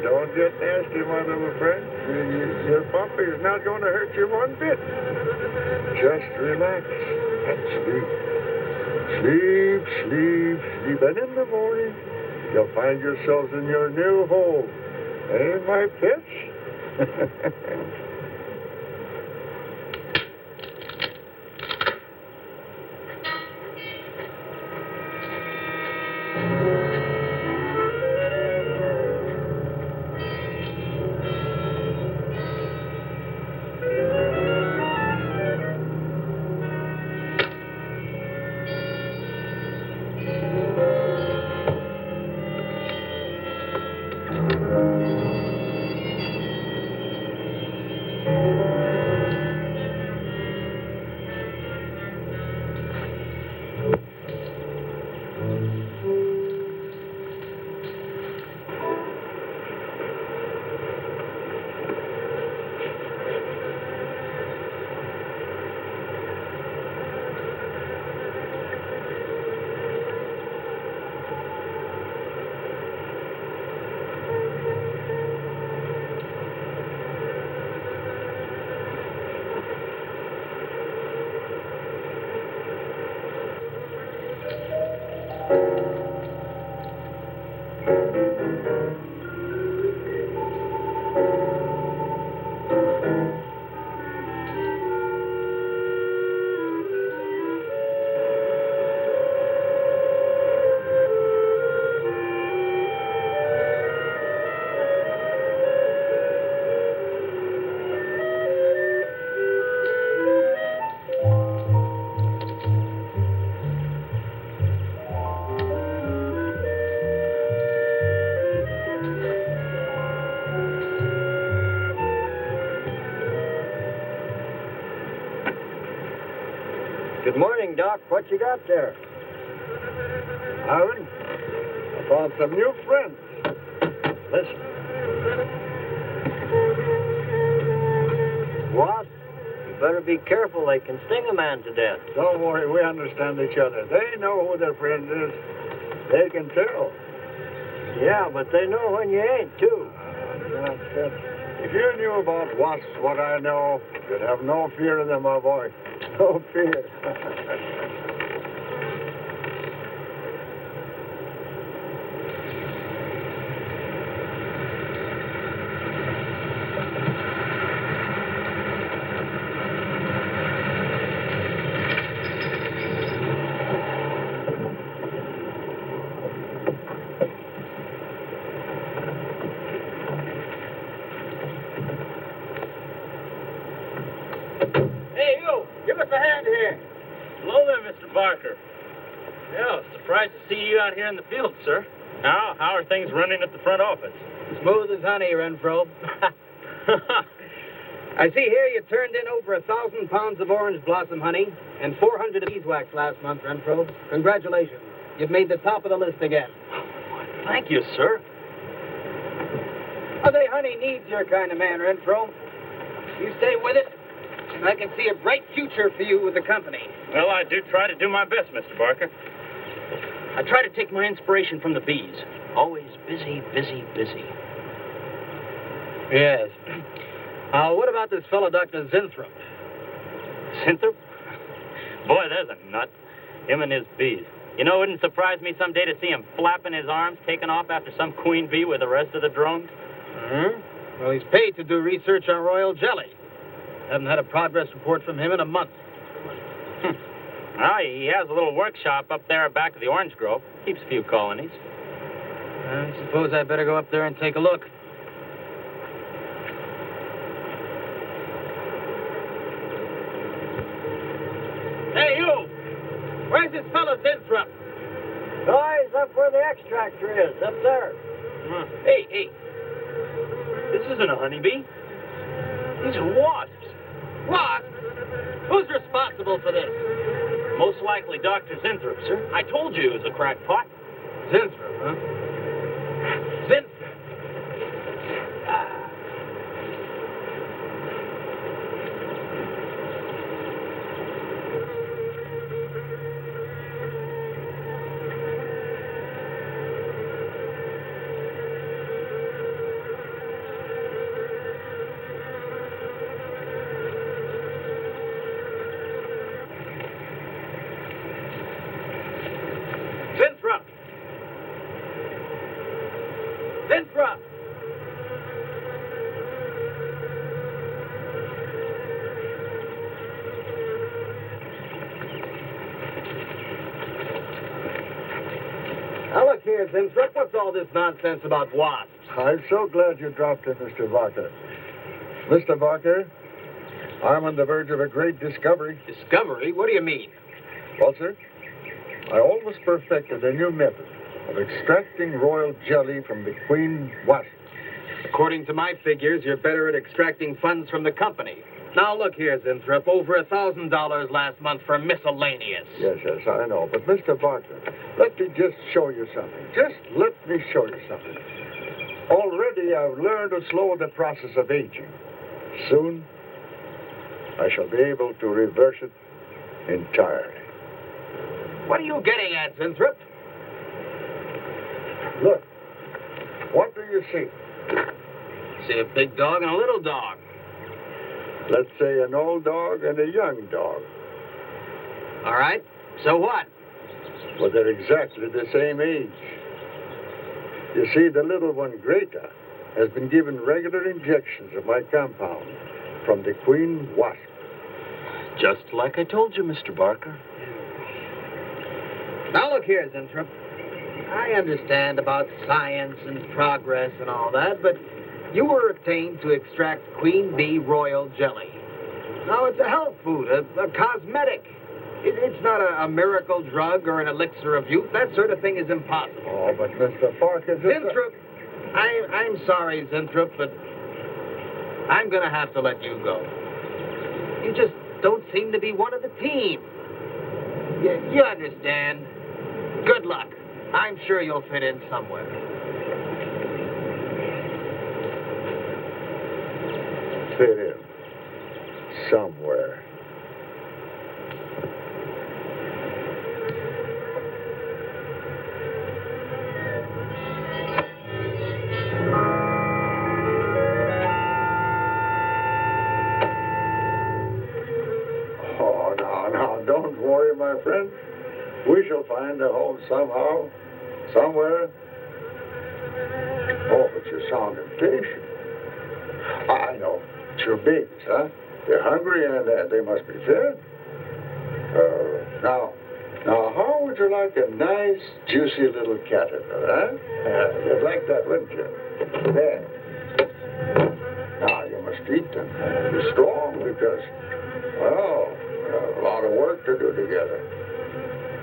Don't get nasty, my little friend. Your puppy is not going to hurt you one bit. Just relax and sleep. Sleep, sleep, sleep. And in the morning, you'll find yourselves in your new home. Eh, my pets? Good morning, Doc. What you got there? Aaron, I found some new friends. Listen. Wasps? You better be careful. They can sting a man to death. Don't worry, we understand each other. They know who their friend is. They can tell. Yeah, but they know when you ain't, too. Nonsense. If you knew about wasps what I know, you'd have no fear of them, my boy. No fear. Yeah, surprised to see you out here in the field, sir. How are things running at the front office? Smooth as honey, Renfro. I see here you turned in over 1,000 pounds of orange blossom honey and 400 of beeswax last month, Renfro. Congratulations. You've made the top of the list again. Thank you, sir. I say honey needs your kind of man, Renfro. You stay with it, and I can see a bright future for you with the company. Well, I do try to do my best, Mr. Barker. I try to take my inspiration from the bees. Always busy, busy, busy. Yes. What about this fellow, Dr. Zinthro? Zinthrop? Boy, there's a nut. Him and his bees. You know, it wouldn't surprise me someday to see him flapping his arms, taking off after some queen bee with the rest of the drones. Mm-hmm. Well, he's paid to do research on royal jelly. Haven't had a progress report from him in a month. Well, he has a little workshop up there back of the orange grove. Keeps a few colonies. I suppose I better go up there and take a look. Hey, you! Where's this fellow Zinthrop? Oh, he's up where the extractor is, up there. Hey. This isn't a honeybee. These are wasps. Wasps? Who's responsible for this? Most likely Dr. Zinthrop, sir. I told you he was a crackpot. Zinthrop, huh? Zinthrop. Zinthrop! Zinthrop! Now look here, Zinthrop, what's all this nonsense about wasps? I'm so glad you dropped in, Mr. Barker. Mr. Barker, I'm on the verge of a great discovery. Discovery? What do you mean? Well, sir, I almost perfected a new method of extracting royal jelly from the queen wasp. According to my figures, you're better at extracting funds from the company. Now look here, Zinthrop, over $1,000 last month for miscellaneous. Yes, I know. But, Mr. Barker, let me just show you something. Just let me show you something. Already I've learned to slow the process of aging. Soon, I shall be able to reverse it entirely. What are you getting at, Zinthrop? Look, what do you see? See a big dog and a little dog. Let's say an old dog and a young dog. All right, so what? Well, they're exactly the same age. You see, the little one, Greta, has been given regular injections of my compound from the queen wasp. Just like I told you, Mr. Barker. Now look here, Zinthrop. I understand about science and progress and all that, but you were obtained to extract queen bee royal jelly. Now, it's a health food, a cosmetic. It's not a miracle drug or an elixir of youth. That sort of thing is impossible. Oh, but Mr. Barker... Zinthrop, I'm sorry, Zinthrop, but I'm going to have to let you go. You just don't seem to be one of the team. You understand. Good luck. I'm sure you'll fit in somewhere. Fit in. Somewhere. Oh, now, don't worry, my friend. We shall find a home somehow, somewhere. Oh, but you sound impatient. I know. It's your babies, huh? They're hungry and they must be fed. Now, how would you like a nice, juicy little caterpillar, huh? You'd like that, wouldn't you? There. Now, you must eat them. Be strong because, well, we have a lot of work to do together.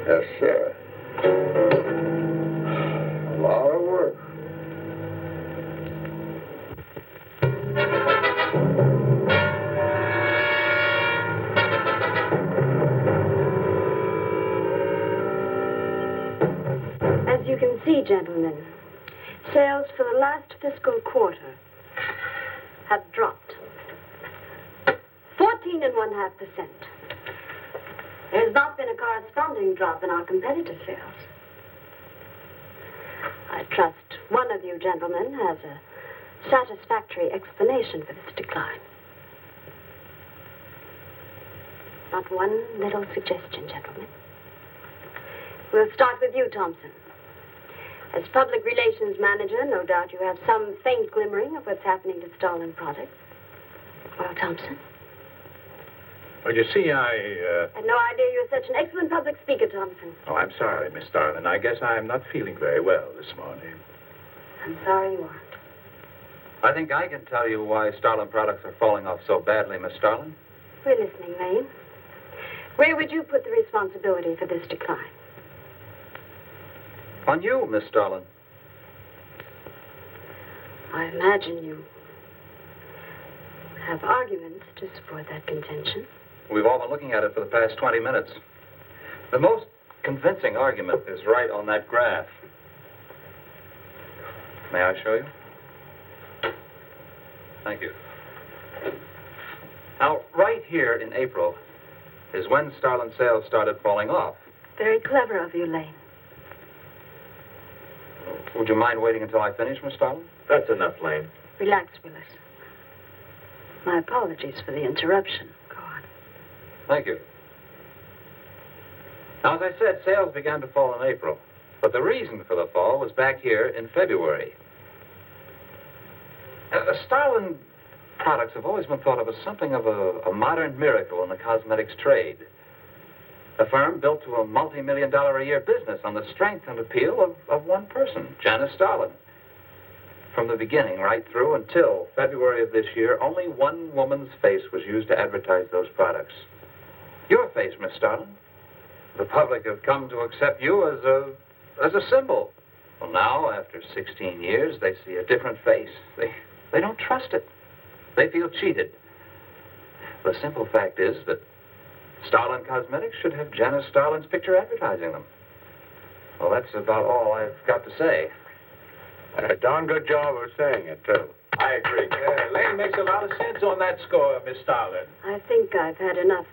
Yes, sir. A lot of work. As you can see, gentlemen, sales for the last fiscal quarter have dropped 14.5%. There has not been a corresponding drop in our competitive sales. I trust one of you gentlemen has a satisfactory explanation for this decline. Not one little suggestion, gentlemen. We'll start with you, Thompson. As public relations manager, no doubt you have some faint glimmering of what's happening to Starlin products. Well, Thompson? Well, you see, I had no idea you were such an excellent public speaker, Thompson. Oh, I'm sorry, Miss Starlin. I guess I'm not feeling very well this morning. I'm sorry you aren't. I think I can tell you why Starlin products are falling off so badly, Miss Starlin. We're listening, Lane. Where would you put the responsibility for this decline? On you, Miss Starlin. I imagine you have arguments to support that contention. We've all been looking at it for the past 20 minutes. The most convincing argument is right on that graph. May I show you? Thank you. Now, right here in April is when Starlin sales started falling off. Very clever of you, Lane. Would you mind waiting until I finish, Miss Starlin? That's enough, Lane. Relax, Willis. My apologies for the interruption. Go on. Thank you. Now, as I said, sales began to fall in April. But the reason for the fall was back here in February. Starlin products have always been thought of as something of a modern miracle in the cosmetics trade. A firm built to a multi-million-dollar-a-year business on the strength and appeal of one person, Janice Starlin. From the beginning right through until February of this year, only one woman's face was used to advertise those products. Your face, Miss Starlin. The public have come to accept you as a symbol. Well, now, after 16 years, they see a different face. They don't trust it. They feel cheated. The simple fact is that Starlin Cosmetics should have Janice Starlin's picture advertising them. Well, that's about all I've got to say. A darn good job of saying it, too. I agree. Lane makes a lot of sense on that score, Miss Starlin. I think I've had enough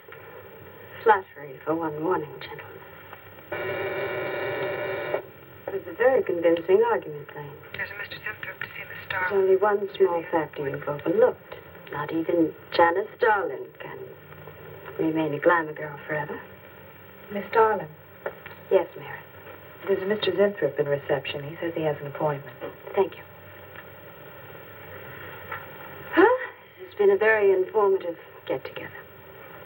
flattery for one morning, gentlemen. It was a very convincing argument, Lane. There's a Mr. Zinthrop to see Miss There's Starlin. only one small factor you've overlooked. Not even Janice Starlin can remain a glamour girl forever. Miss Starlin, Yes, Mary. there's a Mr. Zinthrop in reception. He says he has an appointment. Thank you. Well, this has been a very informative get-together.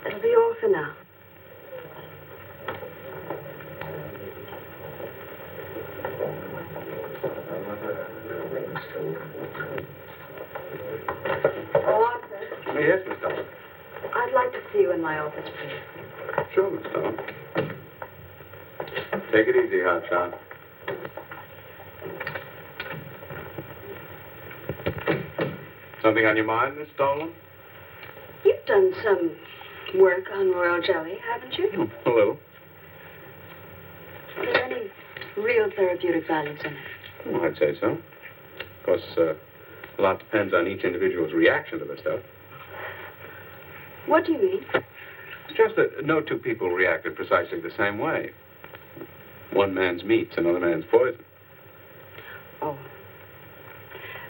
That'll be all for now. Oh, Arthur, Yes, Miss Starlin. I'd like to see you in my office, please. Sure, Miss Starlin. Take it easy, hotshot. Something on your mind, Miss Starlin? You've done some work on royal jelly, haven't you? Hello. any real therapeutic values in it? Well, I'd say so. Of course, a lot depends on each individual's reaction to the stuff. What do you mean? Just that no two people reacted precisely the same way. One man's meat's another man's poison. Oh.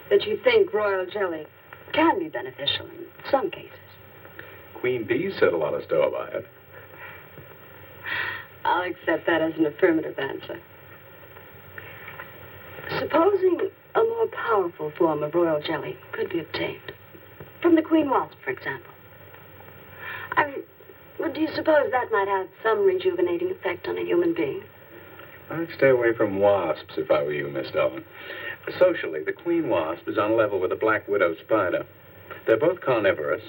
That you think royal jelly can be beneficial in some cases. Queen bees set a lot of store by it. I'll accept that as an affirmative answer. Supposing a more powerful form of royal jelly could be obtained. From the queen wasp, for example. Well, do you suppose that might have some rejuvenating effect on a human being? I'd stay away from wasps if I were you, Miss Starlin. Socially, the queen wasp is on a level with the black widow spider. They're both carnivorous.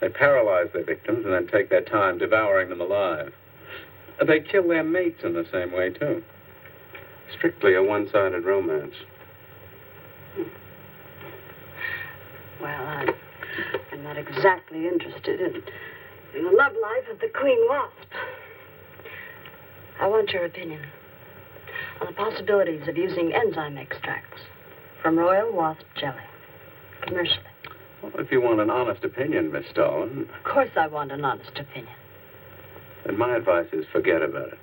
They paralyze their victims and then take their time devouring them alive. They kill their mates in the same way, too. Strictly a one-sided romance. Well, I'm not exactly interested in the love life of the queen wasp. I want your opinion on the possibilities of using enzyme extracts from royal wasp jelly, commercially. Well, if you want an honest opinion, Miss Starlin... Of course I want an honest opinion. Then my advice is forget about it.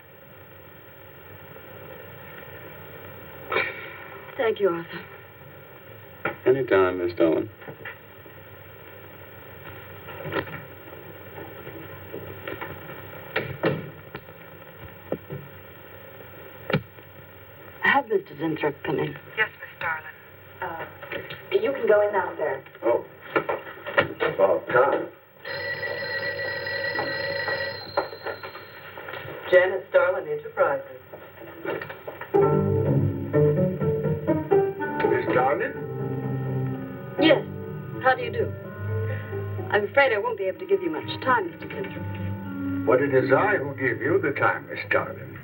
Thank you, Arthur. Anytime, Miss Starlin. Have Mr. Zinthrop come in. Yes, Miss Starlin. You can go in now, sir. Oh, about time. Janice Starlin Enterprises. Miss Starlin? Yes. How do you do? I'm afraid I won't be able to give you much time, Mr. Zinthrop. But it is I who give you the time, Miss Starlin.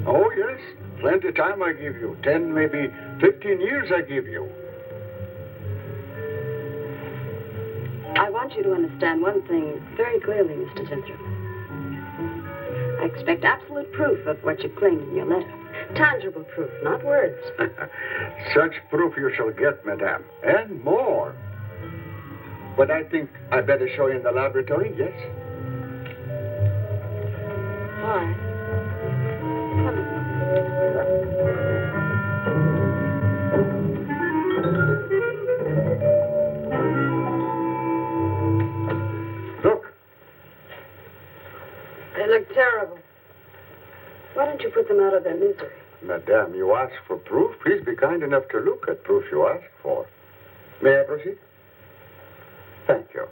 Oh, yes. Plenty of time I give you. 10, maybe 15 years I give you. I want you to understand one thing very clearly, Mr. Zinthrop. I expect absolute proof of what you claimed in your letter. Tangible proof, not words. Such proof you shall get, madame. And more. But I think I better show you in the laboratory, yes? All right. Come on. Look. They look terrible. Why don't you put them out of their misery? Madame, you ask for proof. Please be kind enough to look at proof you ask for. May I proceed? Thank you.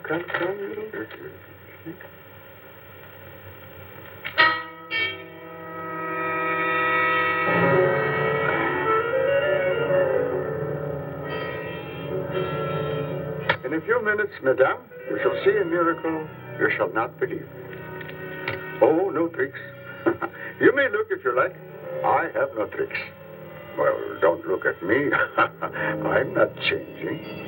Come. In a few minutes, madame, you shall see a miracle you shall not believe. Oh, no tricks. You may look if you like. I have no tricks. Well, don't look at me. I'm not changing.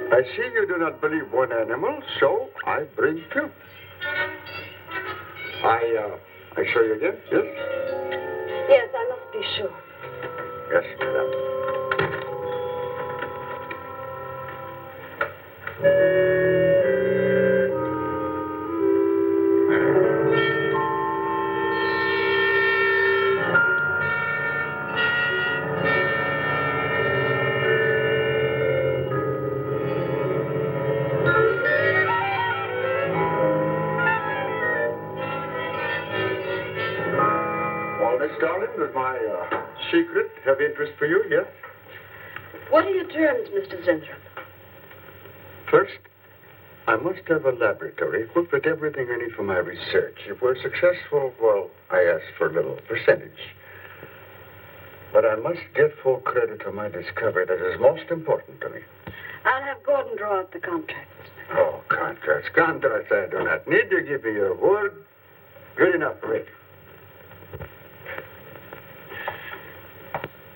I see you do not believe one animal, so I bring two. I show you again, yes? Yes, I must be sure. Yes, madame. Starlin, does my secret have interest for you, yes? What are your terms, Mr. Zinthrop? First, I must have a laboratory equipped with everything I need for my research. If we're successful, well, I ask for a little percentage. But I must get full credit for my discovery. That is most important to me. I'll have Gordon draw up the contracts. Oh, contracts. Contracts I do not need. You give me your word. Good enough for it.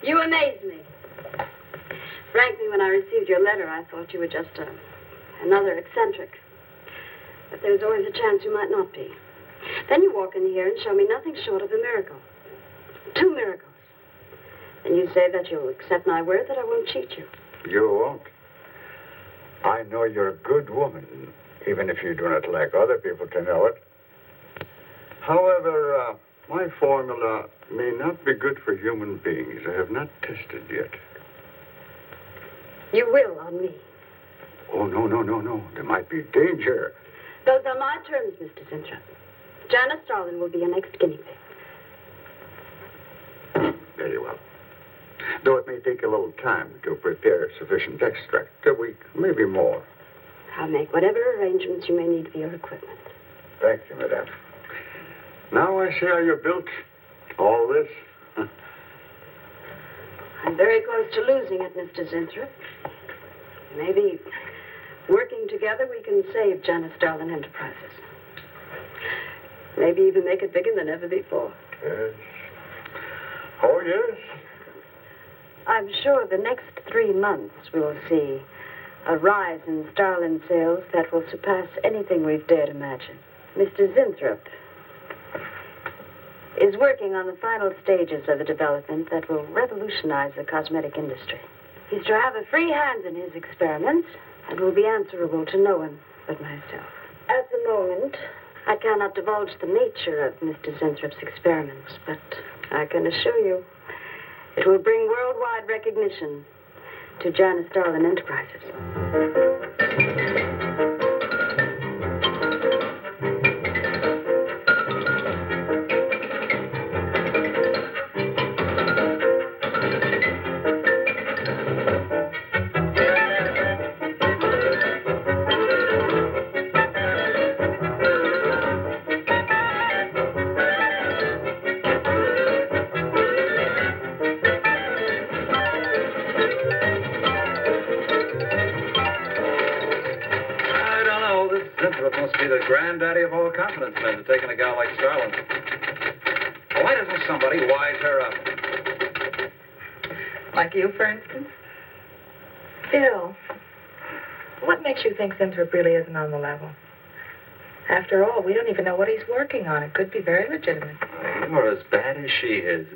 You amaze me. Frankly, when I received your letter, I thought you were just another eccentric. But there was always a chance you might not be. Then you walk in here and show me nothing short of a miracle. 2 miracles. And you say that you'll accept my word that I won't cheat you. You won't. I know you're a good woman, even if you do not like other people to know it. However, my formula may not be good for human beings. I have not tested yet. You will on me. Oh, no. There might be danger. Those are my terms, Mr. Zinthrop. Janice Starlin will be your next guinea pig. Very well. Though it may take a little time to prepare sufficient extract, a week, maybe more. I'll make whatever arrangements you may need for your equipment. Thank you, madame. Now I see how you're built. All this. I'm very close to losing it, Mr. Zinthrop. Maybe working together we can save Janice Starlin Enterprises. Maybe even make it bigger than ever before. Yes. Oh, yes. I'm sure the next 3 months we'll see a rise in Starlin sales that will surpass anything we've dared imagine. Mr. Zinthrop is working on the final stages of a development that will revolutionize the cosmetic industry. He's to have a free hand in his experiments and will be answerable to no one but myself. At the moment, I cannot divulge the nature of Mr. Zinthrop's experiments, but I can assure you it will bring worldwide recognition to Janice Starlin Enterprises. The granddaddy of all confidence men to taking a gal like Starlin. Why doesn't somebody wise her up? Like you, for instance? Bill, what makes you think Zinthrop really isn't on the level? After all, we don't even know what he's working on. It could be very legitimate. You're as bad as she is.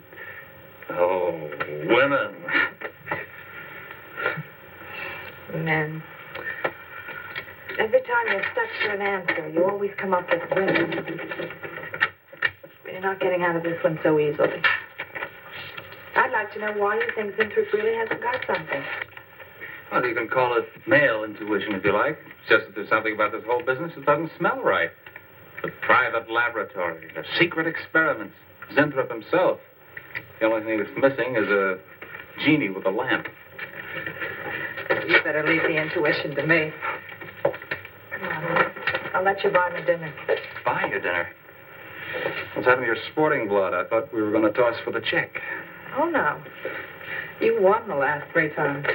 Oh, women. Men. Every time you're stuck for an answer, you always come up with women. You're not getting out of this one so easily. I'd like to know why you think Zinthrop really hasn't got something. Well, you can call it male intuition if you like. It's just that there's something about this whole business that doesn't smell right. The private laboratory, the secret experiments, Zinthrop himself. The only thing that's missing is a genie with a lamp. You better leave the intuition to me. Come on, I'll let you buy me dinner. Buy you dinner? What's happened to your sporting blood? I thought we were going to toss for the check. Oh, no. You won the last 3 times.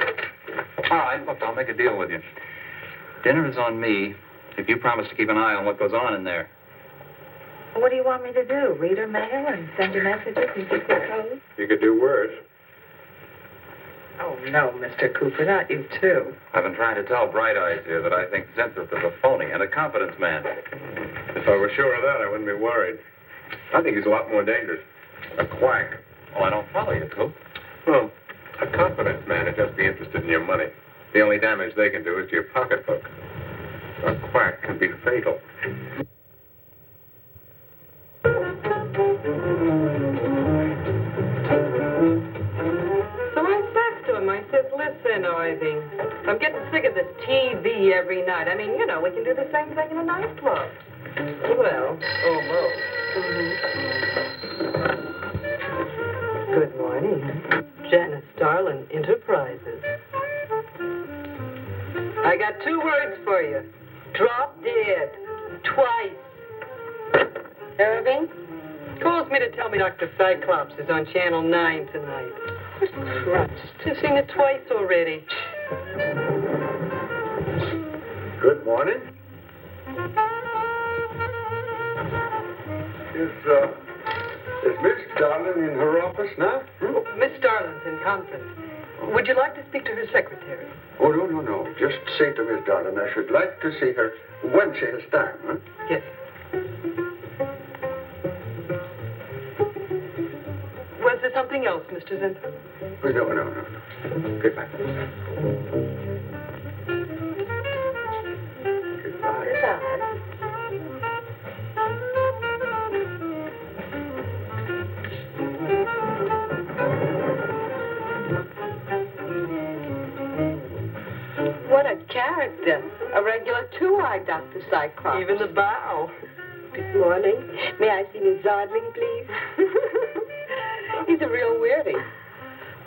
All right, look, I'll make a deal with you. Dinner is on me if you promise to keep an eye on what goes on in there. What do you want me to do? Read her mail and send you messages and keep your code? You could do worse. Oh, no, Mr. Cooper, not you, too. I've been trying to tell Bright Eyes here that I think Zinthrop is a phony and a confidence man. If I were sure of that, I wouldn't be worried. I think he's a lot more dangerous. A quack. Oh, I don't follow you, Coop. Well, a confidence man would just be interested in your money. The only damage they can do is to your pocketbook. A quack can be fatal. So I says to him, I says, listen, Ivy, I'm getting sick of this TV every night. I mean, you know, we can do the same thing in a nightclub. Well, almost. Good morning. Janice Starlin, Enterprises. I got 2 words for you. Drop dead. Twice. Irving? Calls me to tell me Dr. Cyclops is on Channel 9 tonight. Christ, I've seen it twice already. Good morning. Is Miss Starlin in her office now? Oh, Miss Starlin's in conference. Would you like to speak to her secretary? Oh, no. Just say to Miss Starlin I should like to see her when she has time, huh? Yes. Was there something else, Mr. Zinthrop? Oh, no. Goodbye. Goodbye. What a character. A regular two-eyed Dr. Cyclops. Even the bow. Good morning. May I see Miss Zardling, please? He's a real weirdie.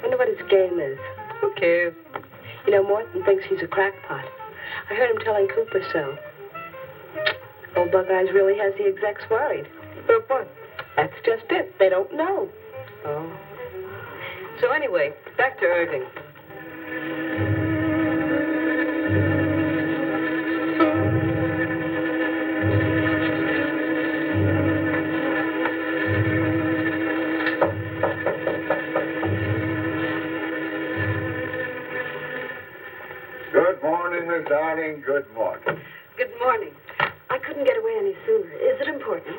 Wonder what his game is. Who cares? You know, Morton thinks he's a crackpot. I heard him telling Cooper so. Old Buckeyes really has the execs worried. But what? That's just it. They don't know. Oh. So anyway, back to Irving. Good morning, Miss Darling. Good morning. Good morning. I couldn't get away any sooner. Is it important?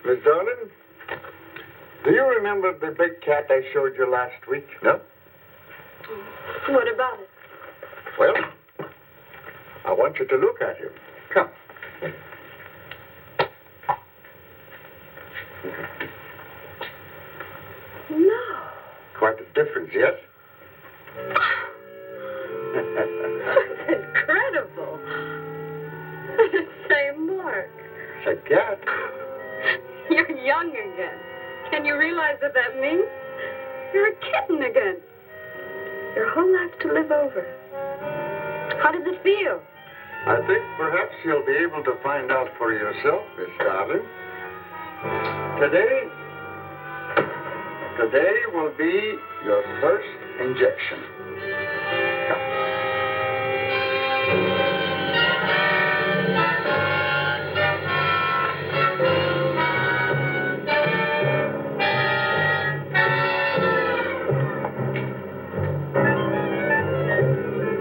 Miss Darlin, do you remember the big cat I showed you last week? No? What about it? Well, I want you to look at him. Come. No. Quite a difference, yes? That's incredible. Same mark. It's a cat. You're young again. Can you realize what that means? You're a kitten again. Your whole life to live over. How does it feel? I think perhaps you'll be able to find out for yourself, Miss Darling. Today will be your first injection. Come.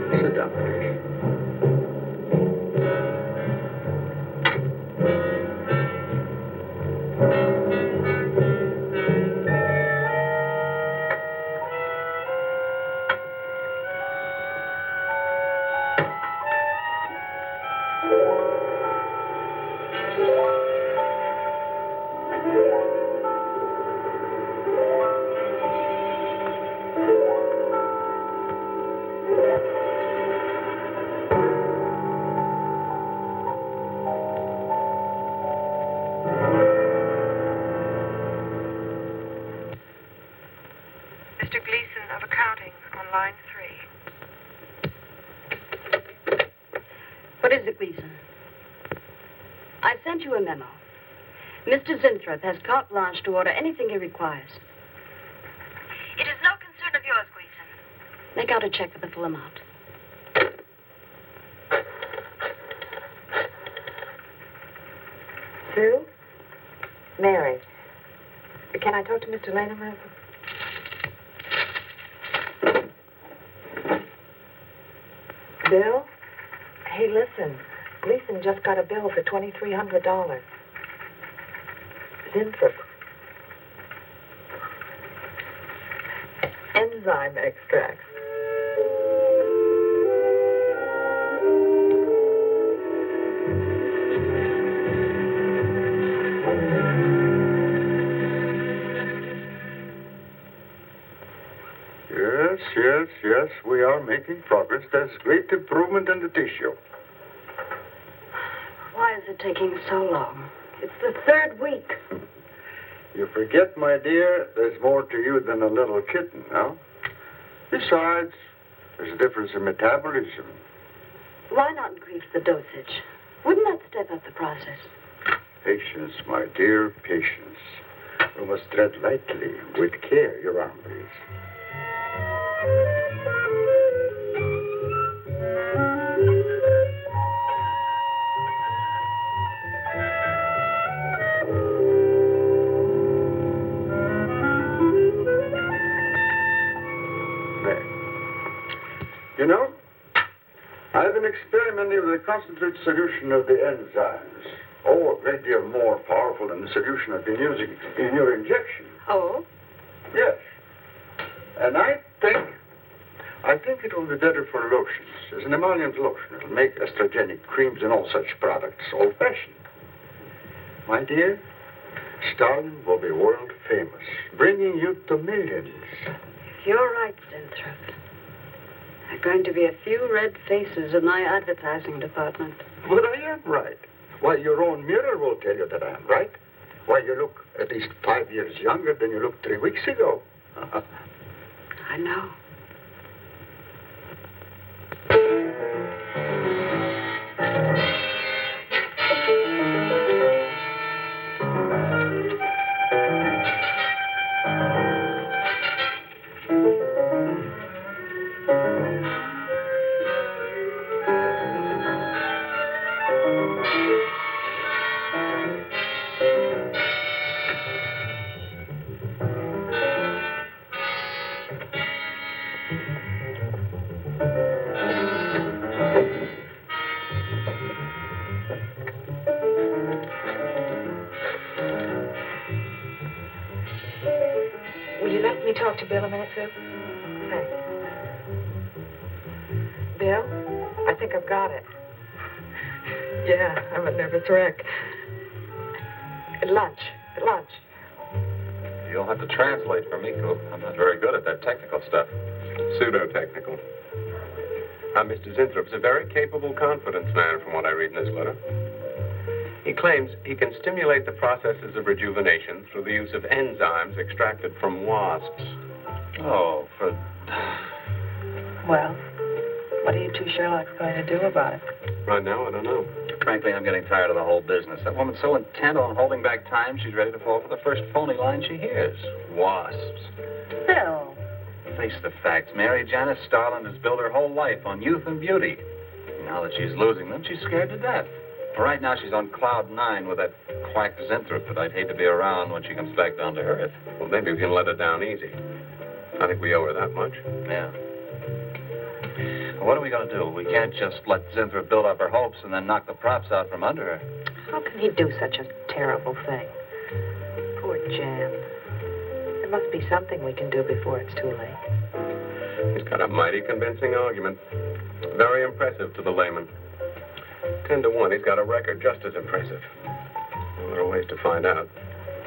Sit down, please. Mr. Gleason of accounting on line 3. What is it, Gleason? I sent you a memo. Mr. Zinthrop has carte blanche to order anything he requires. It is no concern of yours, Gleason. Make out a check for the full amount. Sue? Mary. Can I talk to Mr. Lane a minute? Bill? Hey, listen. Gleason just got a bill for $2,300. Zinthrop. Enzyme extract. Yes, we are making progress. There's great improvement in the tissue. Why is it taking so long? It's the 3rd week. You forget, my dear, there's more to you than a little kitten, no? Besides, there's a difference in metabolism. Why not increase the dosage? Wouldn't that step up the process? Patience, my dear, patience. We must tread lightly, with care, your arm, please. You know, I've been experimenting with a concentrate solution of the enzymes. Oh, a great deal more powerful than the solution I've been using in your injection. Oh? Yes. And I think it will be better for lotions. As an emollient lotion, it'll make estrogenic creams and all such products old-fashioned. My dear, Starlin will be world famous, bringing you to millions. You're right, Zinthrop. There are going to be a few red faces in my advertising department. But I am right. Why, your own mirror will tell you that I am right. Why, you look at least 5 years younger than you looked 3 weeks ago. I know. Talk to Bill a minute, Sue? Thanks. Bill, I think I've got it. Yeah, I'm a nervous wreck. At lunch. You'll have to translate for me, Coop. I'm not very good at that technical stuff. Pseudo-technical. Mr. Zinthrop is a very capable confidence man from what I read in this letter. He claims he can stimulate the processes of rejuvenation through the use of enzymes extracted from wasps. Oh, for... Well, what are you two Sherlocks going to do about it? Right now, I don't know. Frankly, I'm getting tired of the whole business. That woman's so intent on holding back time, she's ready to fall for the first phony line she hears. Wasps. Bill. Face the facts, Mary. Janice Starlin has built her whole life on youth and beauty. Now that she's losing them, she's scared to death. Right now, she's on cloud 9 with that quack Zinthrop that I'd hate to be around when she comes back down to earth. Well, maybe we can let her down easy. I think we owe her that much. Yeah. What are we going to do? We can't just let Zinthrop build up her hopes and then knock the props out from under her. How can he do such a terrible thing? Poor Jan. There must be something we can do before it's too late. He's got a mighty convincing argument. Very impressive to the layman. 10 to 1, he's got a record just as impressive. Well, there are ways to find out.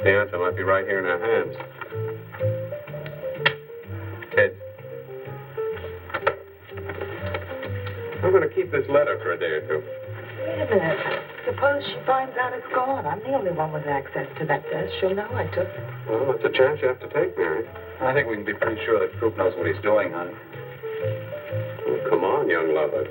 The answer might be right here in our hands. Ted. I'm going to keep this letter for a day or two. Wait a minute. Suppose she finds out it's gone. I'm the only one with access to that desk. She'll know I took it. Well, that's a chance you have to take, Mary. I think we can be pretty sure that Coop knows what he's doing, honey. Well, come on, young lover.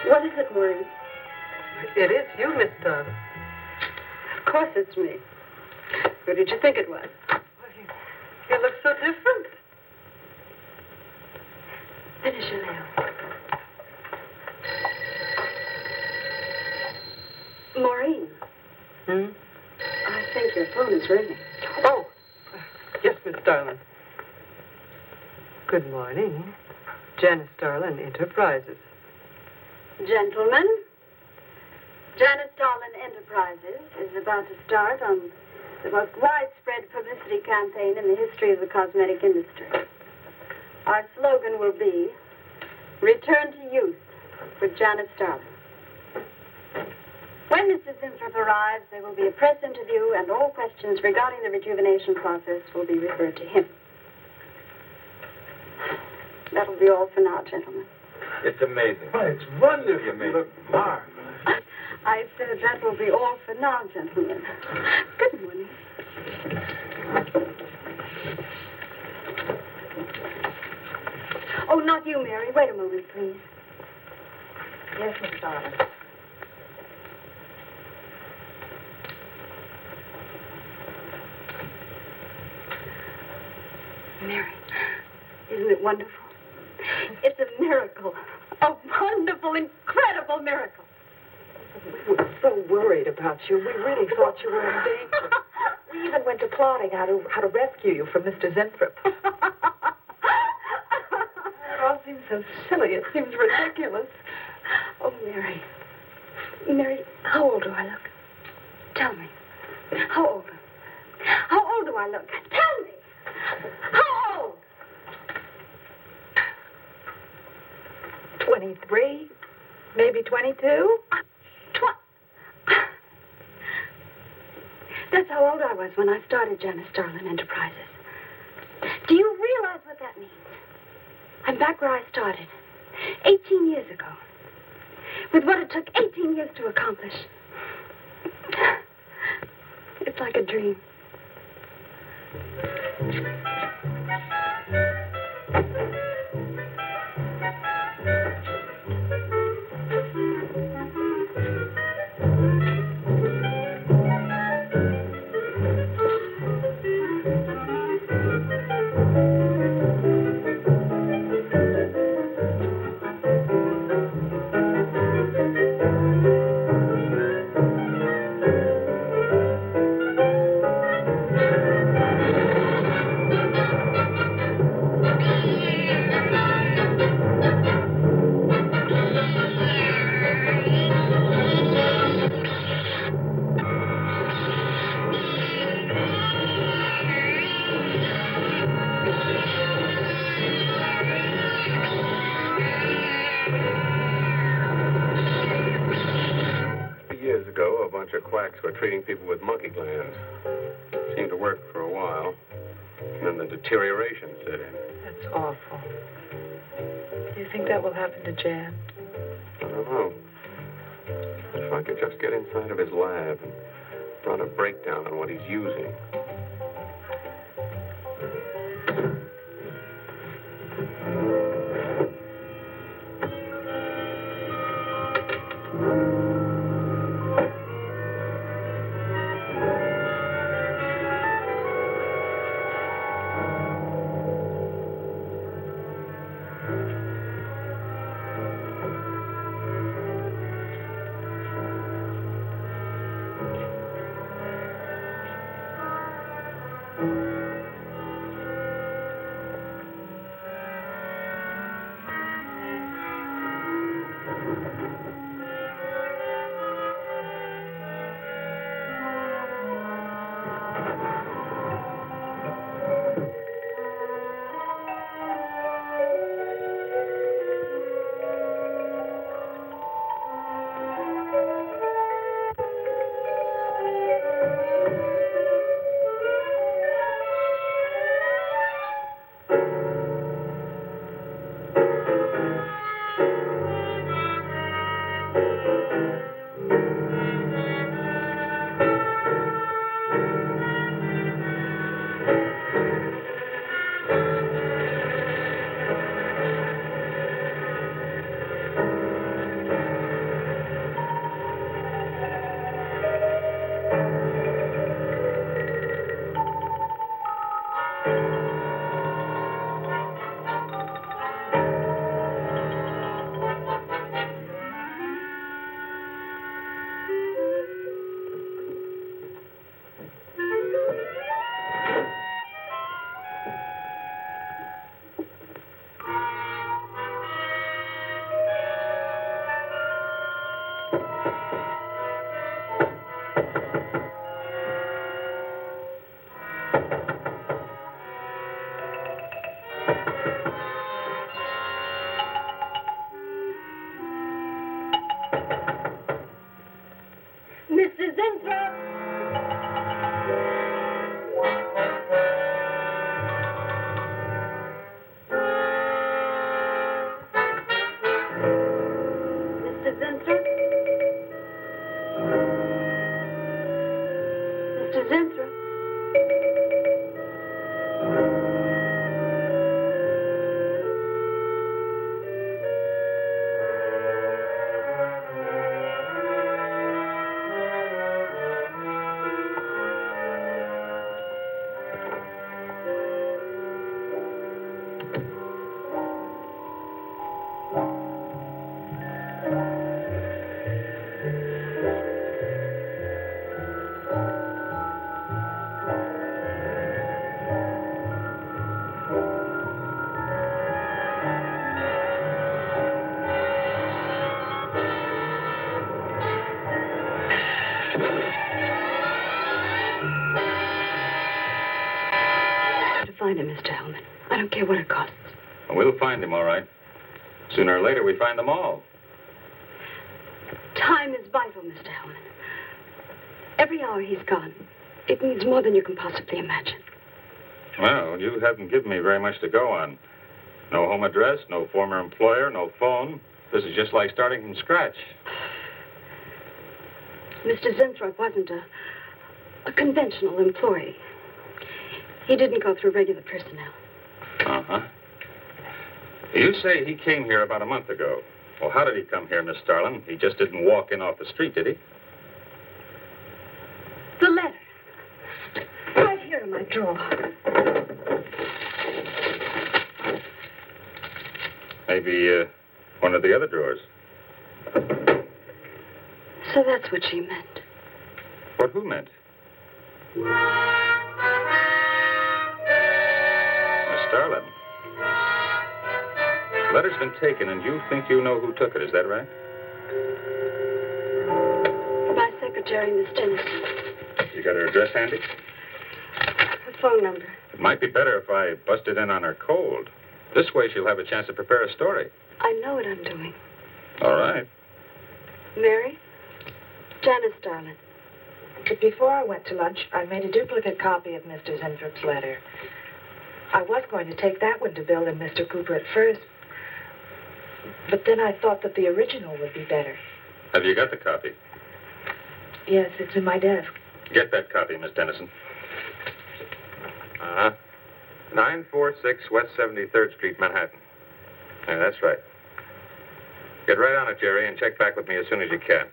What is it, Maureen? It is you, Miss Starlin. Of course it's me. Who did you think it was? You look so different. Finish your mail. Maureen. I think your phone is ringing. Oh, yes, Miss Starlin. Good morning. Janice Starlin, Enterprises. Gentlemen, Janice Starlin Enterprises is about to start on the most widespread publicity campaign in the history of the cosmetic industry. Our slogan will be, Return to Youth with Janice Starlin. When Mr. Zinthrop arrives, there will be a press interview, and all questions regarding the rejuvenation process will be referred to him. That'll be all for now, gentlemen. It's amazing. Oh, it's wonderful. You look marvelous. I said that will be all for now, gentlemen. Good morning. Oh, not you, Mary. Wait a moment, please. Yes, Miss Starlin. Mary, isn't it wonderful? It's a miracle. A wonderful, incredible miracle. We were so worried about you. We really thought you were in danger. We even went to plotting how to rescue you from Mr. Zinthrop. It all seems so silly. It seems ridiculous. Oh, Mary. Mary, how old do I look? Tell me. How old? How old do I look? Tell me. How old? 23, maybe 22. That's how old I was when I started Janice Starlin Enterprises. Do you realize what that means? I'm back where I started, 18 years ago, with what it took 18 years to accomplish. It's like a dream. Years ago, a bunch of quacks were treating people with monkey glands. Seemed to work for a while. And then the deterioration set in. That's awful. Do you think that will happen to Jan? I don't know. If I could just get inside of his lab and run a breakdown on what he's using. Mr. Zinthrop? Mr. Zinthrop? Find him, Mr. Hellman. I don't care what it costs. We'll find him, all right. Sooner or later, we find them all. Time is vital, Mr. Hellman. Every hour he's gone, it means more than you can possibly imagine. Well, you haven't given me very much to go on. No home address, no former employer, no phone. This is just like starting from scratch. Mr. Zinthrop wasn't a conventional employee. He didn't go through regular personnel. Uh-huh. You say he came here about a month ago. Well, how did he come here, Miss Starlin? He just didn't walk in off the street, did he? The letter. Right here in my drawer. Maybe one of the other drawers. So that's what she meant. What who meant? Starlin. The letter's been taken, and you think you know who took it. Is that right? My secretary, Miss Dennison. You got her address handy? Her phone number. It might be better if I busted in on her cold. This way she'll have a chance to prepare a story. I know what I'm doing. All right. Mary? Janice Starlin. But before I went to lunch, I made a duplicate copy of Mr. Zinthrop's letter. I was going to take that one to Bill and Mr. Cooper at first, but then I thought that the original would be better. Have you got the copy? Yes, it's in my desk. Get that copy, Miss Dennison. 946 West 73rd Street, Manhattan. Yeah, that's right. Get right on it, Jerry, and check back with me as soon as you can.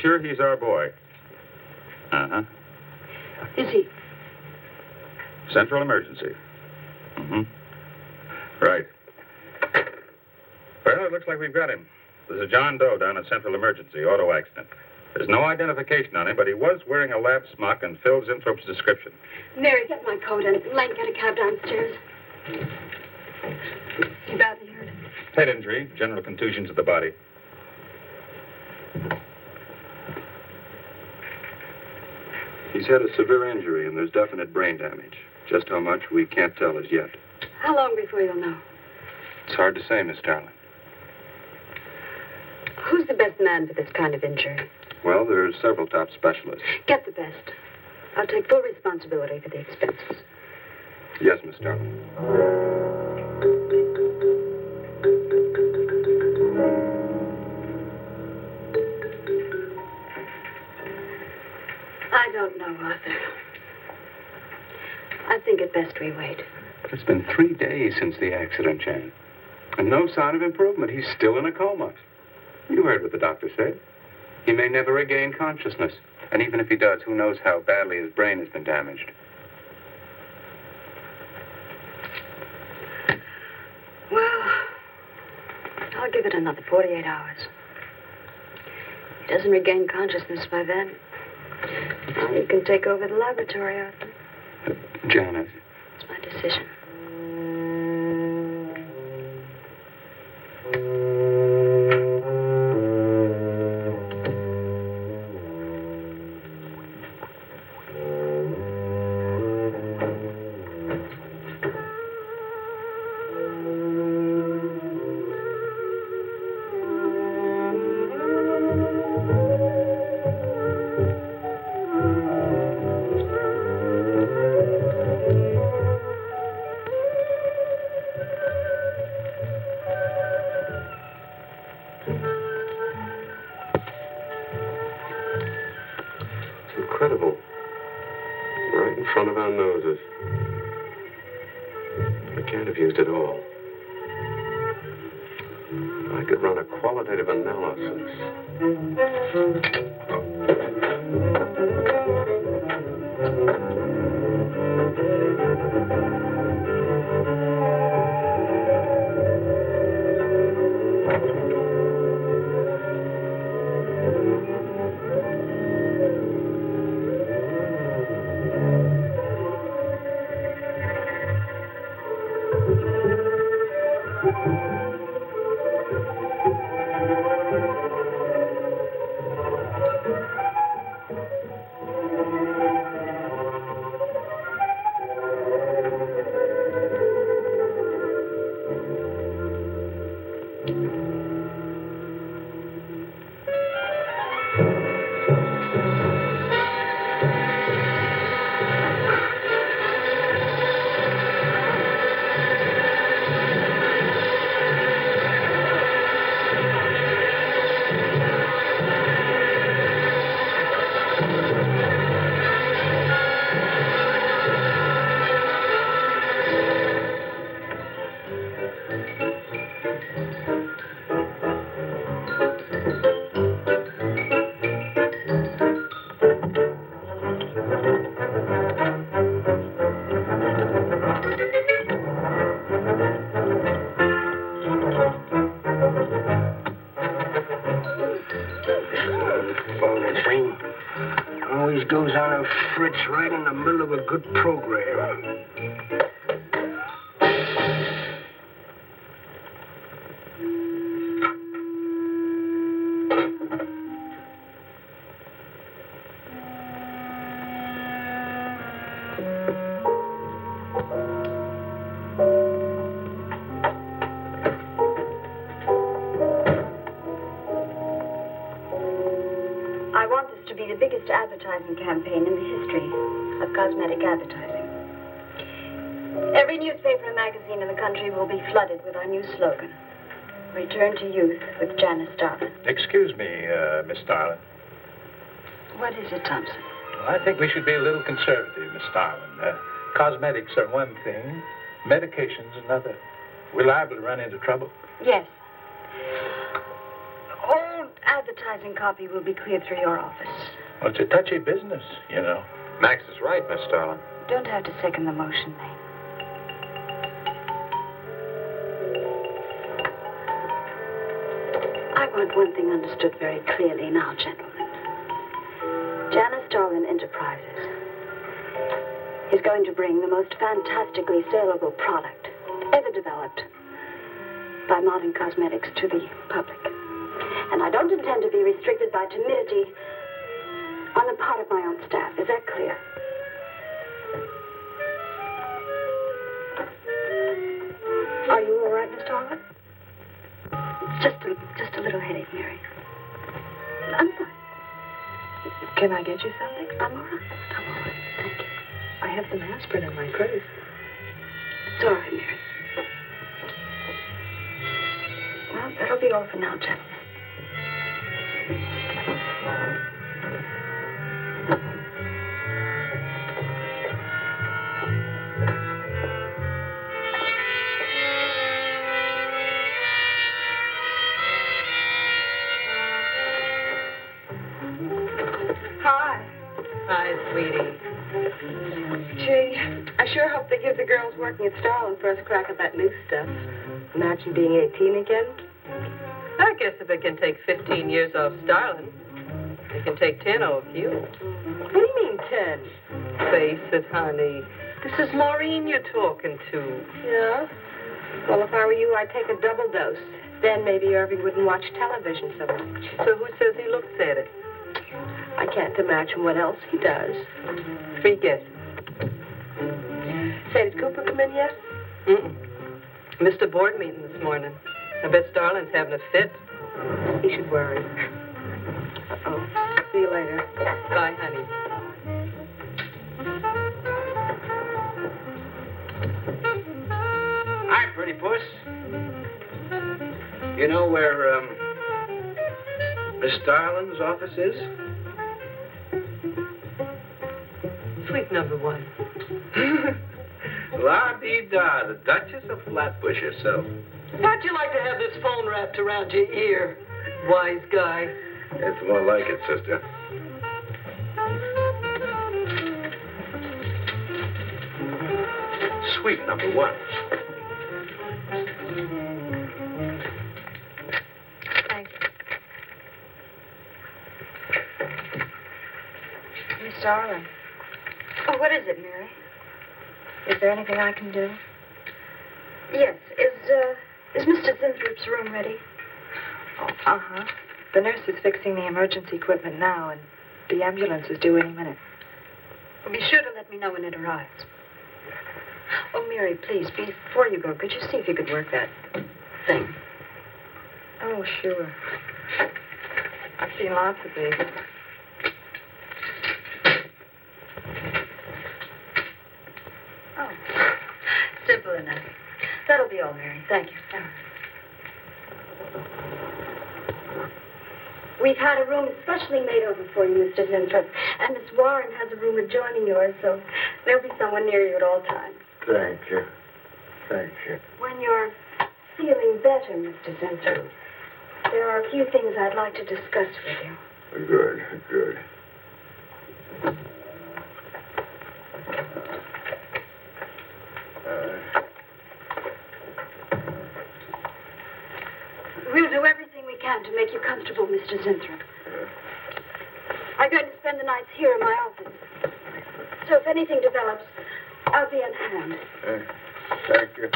sure he's our boy? Uh-huh. Is he? Central emergency. Mm-hmm. Right. Well, it looks like we've got him. There's a John Doe down at Central Emergency, auto accident. There's no identification on him, but he was wearing a lab smock and filled Zinthrop's description. Mary, get my coat and Lang, get a cab downstairs. He badly hurt. Head injury, general contusion to the body. He's had a severe injury, and there's definite brain damage. Just how much, we can't tell as yet. How long before you'll know? It's hard to say, Miss Starlin. Who's the best man for this kind of injury? Well, there's several top specialists. Get the best. I'll take full responsibility for the expenses. Yes, Miss Starlin. I don't know, Arthur. I think it best we wait. It's been 3 days since the accident, Jan. And no sign of improvement. He's still in a coma. You heard what the doctor said. He may never regain consciousness. And even if he does, who knows how badly his brain has been damaged. Well, I'll give it another 48 hours. He doesn't regain consciousness by then. Well, you can take over the laboratory, Arthur. Janice. It's my decision. Incredible. Right in front of our noses. I can't have used it all. I could run a qualitative analysis. Always goes on a fritz right in the middle of a good program. I want this to be the biggest advertising campaign in the history of cosmetic advertising. Every newspaper and magazine in the country will be flooded with our new slogan, Return to Youth with Janice Starlin. Excuse me, Miss Starlin. What is it, Thompson? Well, I think we should be a little conservative, Miss Starlin. Cosmetics are one thing, medications another. We're liable to run into trouble. Yes. Old advertising copy will be cleared through your office. Well, it's a touchy business, you know. Max is right, Miss Starlin. Don't have to second the motion, Maine. I want one thing understood very clearly now, gentlemen. Janice Starlin Enterprises is going to bring the most fantastically saleable product ever developed by modern cosmetics to the public. And I don't intend to be restricted by timidity on the part of my own staff. Is that clear? Are you all right, Miss Starlin? Just a little headache, Mary. I'm fine. Can I get you something? I'm all right. Thank you. I have some aspirin in my purse. Sorry, Mary. Well, that'll be all for now, gentlemen. Hi, sweetie. Gee, I sure hope they give the girls working at Starlin first crack at that new stuff. Imagine being 18 again. I guess if it can take 15 years off Starlin, it can take 10 off you. What do you mean 10? Face it, honey. This is Maureen you're talking to. Yeah? Well, if I were you, I'd take a double dose. Then maybe Irving wouldn't watch television so much. So who says he looks at it? I can't imagine what else he does. Free guess. Say, did Cooper come in yet? Mm-mm. Missed a board meeting this morning. I bet Starlin's having a fit. He should worry. Uh-oh. See you later. Bye, honey. Hi, pretty puss. You know where, Miss Starlin's office is? Suite number 1. La-dee-da, the Duchess of Flatbush herself. How'd you like to have this phone wrapped around your ear, wise guy? It's more like it, sister. Suite number 1. Thanks. Miss Starlin. Oh, what is it, Mary? Is there anything I can do? Yes. Is Mr. Zinthrop's room ready? Uh-huh. The nurse is fixing the emergency equipment now, and the ambulance is due any minute. Well, be sure to let me know when it arrives. Oh, Mary, please, before you go, could you see if you could work that thing? Oh, sure. I've seen lots of these. Oh, simple enough. That'll be all, Mary. Thank you. We've had a room specially made over for you, Mr. Zinthrop. And Miss Warren has a room adjoining yours, so there'll be someone near you at all times. Thank you. Thank you. When you're feeling better, Mr. Zinthrop, there are a few things I'd like to discuss with you. Good, good. We'll do everything we can to make you comfortable, Mr. Zinthrop. I'm going to spend the nights here in my office. So if anything develops, I'll be on hand. Thank you.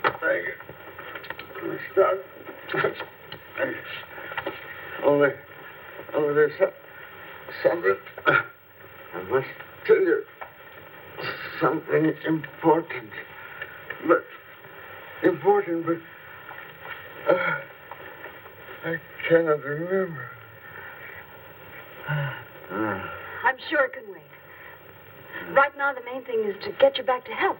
Thank you. Stop. Only there's something. I must tell you. Something important. But I cannot remember. I'm sure it can wait. Right now, the main thing is to get you back to health.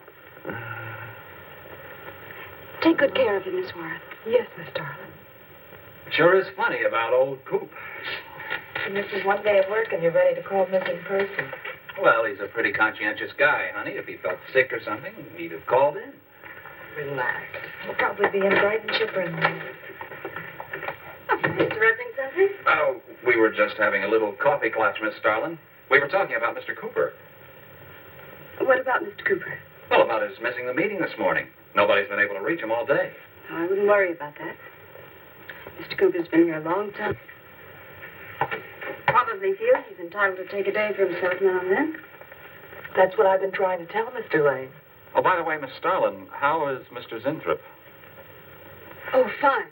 Take good care of him, Miss Warren. Yes, Miss Starlin. Sure is funny about old Coop. He misses one day of work and you're ready to call missing person. Well, he's a pretty conscientious guy, honey. If he felt sick or something, he'd have called in. Relax. He'll probably be in bright and chipper in the morning. Mr. Evans something? Oh, we were just having a little coffee clutch, Miss Starlin. We were talking about Mr. Cooper. What about Mr. Cooper? Well, about his missing the meeting this morning. Nobody's been able to reach him all day. Oh, I wouldn't worry about that. Mr. Cooper's been here a long time. Probably feels he's entitled to take a day for himself now and then. That's what I've been trying to tell Mr. Lane. Oh, by the way, Miss Starlin, how is Mr. Zinthrop? Oh, fine.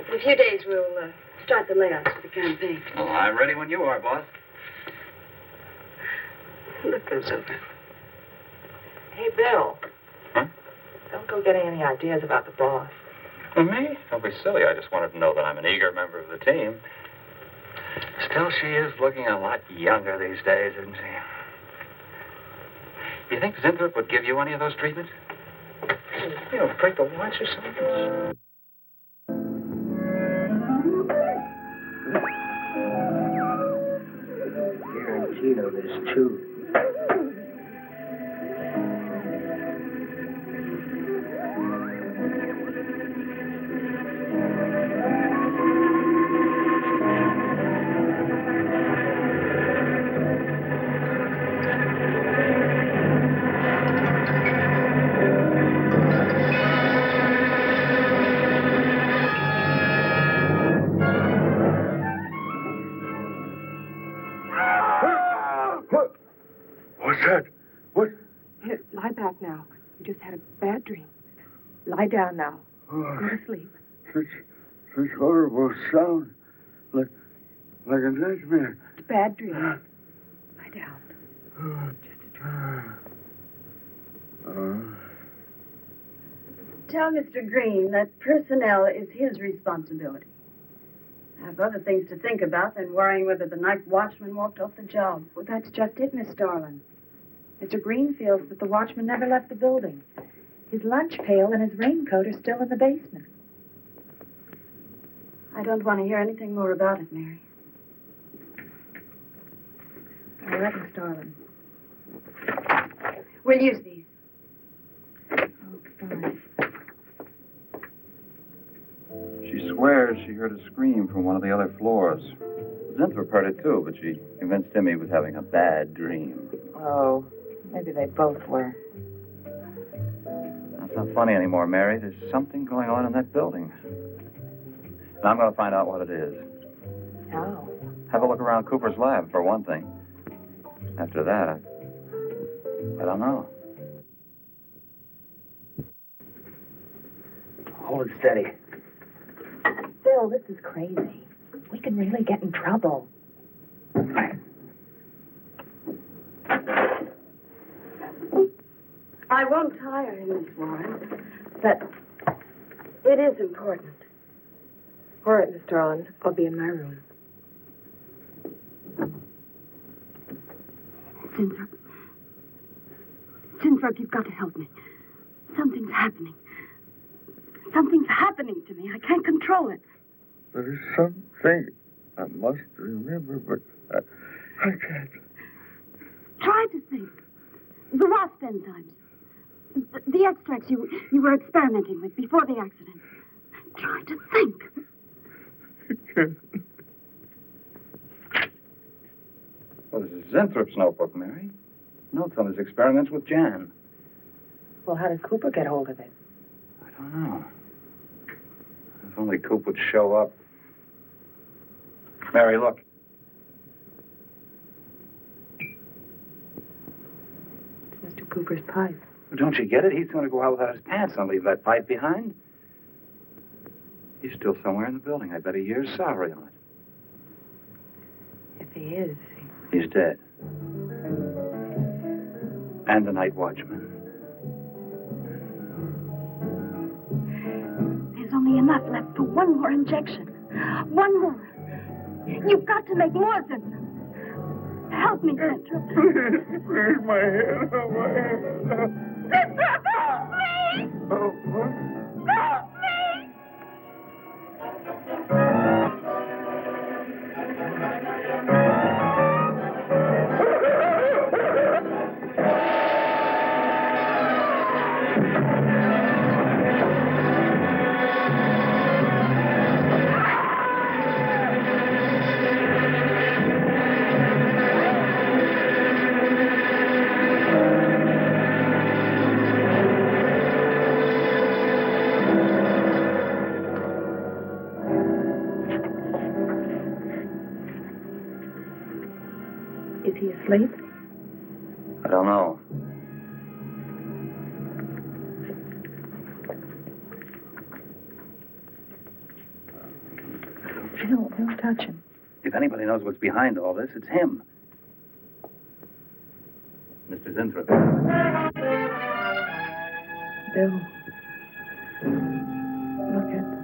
In a few days, we'll start the layouts for the campaign. Oh, I'm ready when you are, boss. Look those over. Hey, Bill. Huh? Don't go getting any ideas about the boss. Well, me? Don't be silly. I just wanted to know that I'm an eager member of the team. Still, she is looking a lot younger these days, isn't she? You think Zinthrop would give you any of those treatments? You know, break the watch or something? Guaranteed of this, too. What's that? What? Here, lie back now. You just had a bad dream. Lie down now. Oh, Go to sleep. such horrible sound. Like a nightmare. It's a bad dream. Lie down. Just a dream. Tell Mr. Green that personnel is his responsibility. I have other things to think about than worrying whether the night watchman walked off the job. Well, that's just it, Miss Starlin. Mr. Green feels that the watchman never left the building. His lunch pail and his raincoat are still in the basement. I don't want to hear anything more about it, Mary. All right, Miss Starlin. We'll use these. Oh, fine. She swears she heard a scream from one of the other floors. Zinthrop heard it too, but she convinced him he was having a bad dream. Oh, maybe they both were. That's not funny anymore, Mary. There's something going on in that building. And I'm going to find out what it is. How? Have a look around Cooper's lab, for one thing. After that, I don't know. Hold it steady. Bill, this is crazy. We could really get in trouble. I won't tire him, Miss Warren, but it is important. All right, Miss Starlin. I'll be in my room. Zinthrop. Zinthrop, you've got to help me. Something's happening. Something's happening to me. I can't control it. There is something I must remember, but I can't. Try to think. The wasp enzymes. The extracts you were experimenting with before the accident. Try to think. I can't. Well, this is Zinthrop's notebook, Mary. Notes on his experiments with Jan. Well, how did Cooper get hold of it? I don't know. If only Coop would show up. Mary, look. It's Mr. Cooper's pipe. Well, don't you get it? He's going to go out without his pants and leave that pipe behind. He's still somewhere in the building. I bet a year's salary on it. If he is. He's dead. And the night watchman. There's only enough left for one more injection. One more. You've got to make more, Zinthrop. Help me, Zinthrop. Please, my head. Oh, my head. Zinthrop, help me! Oh, what? Help me! Is he asleep? I don't know. Bill, don't touch him. If anybody knows what's behind all this, it's him. Mr. Zinthro. Bill. Look at...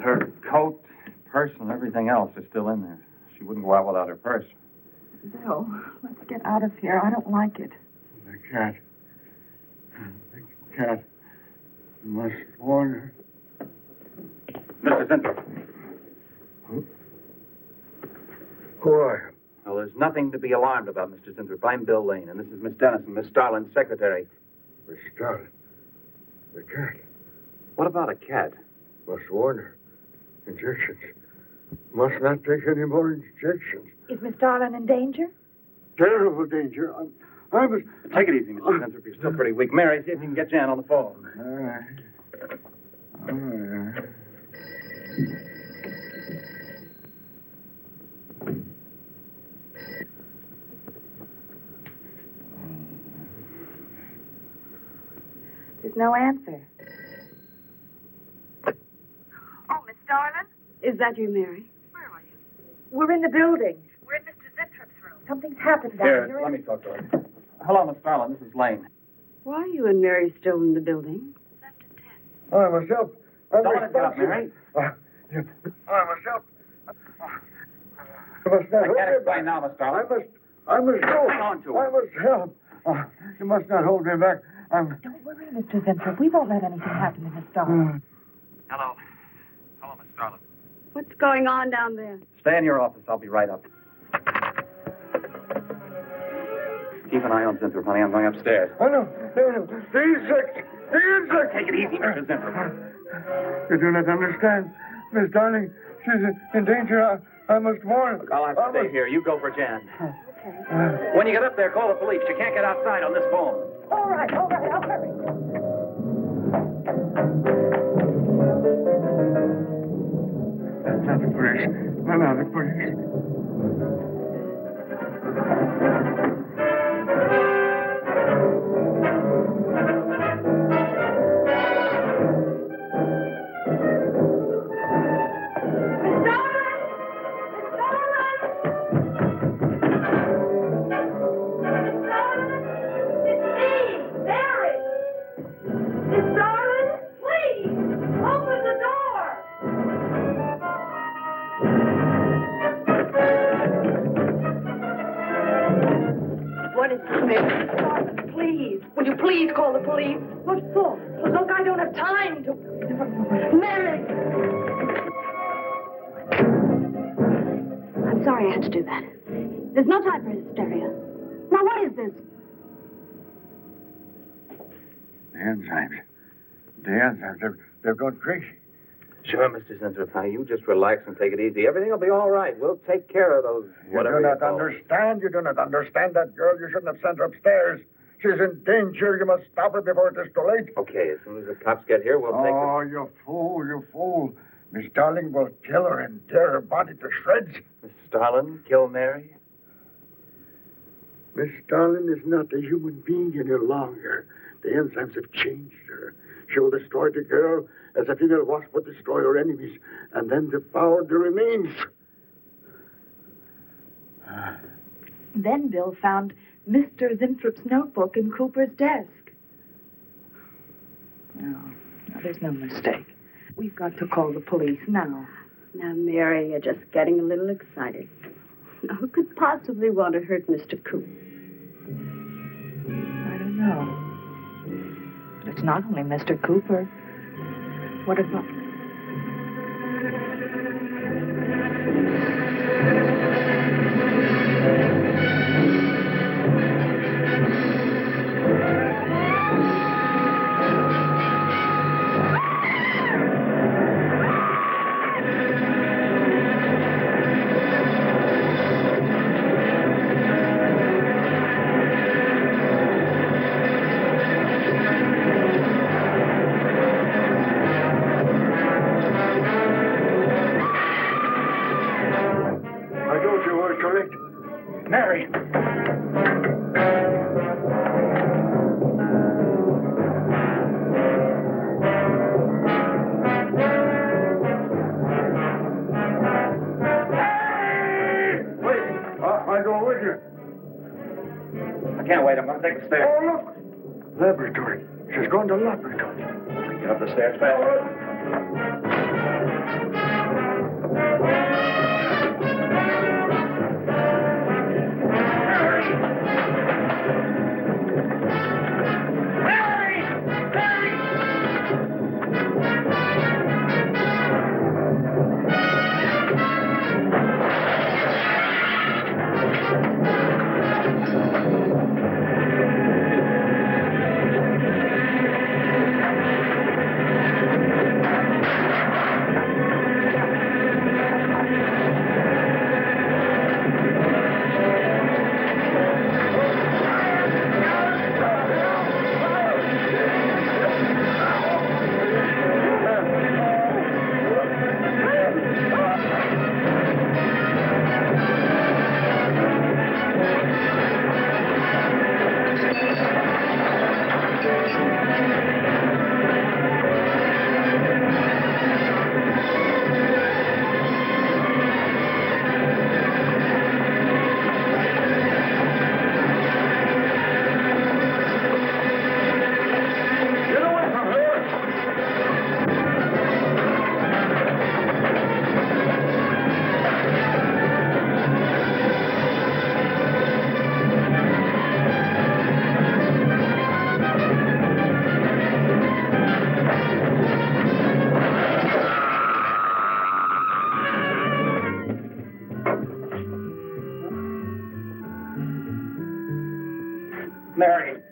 Her coat, purse, and everything else is still in there. She wouldn't go out without her purse. Bill, let's get out of here. I don't like it. The cat. The cat. You must warn her. Mr. Zinthrop. Who are you? Well, there's nothing to be alarmed about, Mr. Zinthrop. I'm Bill Lane, and this is Miss Dennison, Miss Starlin's secretary. Miss Starlin. The cat. What about a cat? Must warn her. Injections. Must not take any more injections. Is Miss Starlin in danger? Terrible danger. I must... Take it easy, Mr. Zinthrop. You're still pretty weak. Mary, see if you can get Jan on the phone. All right. All right. There's no answer. Oh, Miss Starlin? Is that you, Mary? Where are you? We're in the building. We're in Mr. Zintrop's room. Something's happened down Here, let me talk to her. Hello, Miss Starlin. This is Lane. Why are you and Mary still in the building? I must help. Don't let it get up, Mary. I must help. I must not I hold can't me explain back. now, Miss Starlin. I must go. Hang on to her. I must help. You must not hold me back. Don't worry, Mr. Zinthrop. We won't let anything happen to Miss Starlin. Hello. Hello, Miss Starlin. What's going on down there? Stay in your office. I'll be right up. Keep an eye on Zinthrop, honey. I'm going upstairs. Oh, no. The insect. The insect. Take it easy, Mr. Zinthrop. You do not understand. Miss Darling, she's in danger. I must warn her. Look, I'll have to stay here. You go for Jan. Okay. When you get up there, call the police. You can't get outside on this phone. All right. I'll hurry. That's not the police. No, the police. Please call the police. What for? Look, I don't have time to... Mary! I'm sorry I had to do that. There's no time for hysteria. Now, what is this? The enzymes. The enzymes. They've gone crazy. Sure, Mr. Zinthrop. Now, you just relax and take it easy. Everything will be all right. We'll take care of those... You do not understand. You do not understand that girl. You shouldn't have sent her upstairs. She's in danger. You must stop her before it is too late. Okay, as soon as the cops get here, we'll take Oh, you fool, you fool. Miss Darling will kill her and tear her body to shreds. Miss Starlin, kill Mary? Miss Starlin is not a human being any longer. The enzymes have changed her. She will destroy the girl as a female wasp would destroy her enemies, and then devour the remains. Then Bill found Mr. Zinthrop's notebook in Cooper's desk. No, there's no mistake. We've got to call the police now. Now, Mary, you're just getting a little excited. Who could possibly want to hurt Mr. Coop? I don't know. But it's not only Mr. Cooper. What about... Mary! Wait! I go with you. I can't wait. I'm going to take the stairs. Oh, look! Laboratory. She's going to laboratory. Get up the stairs fast. Mary.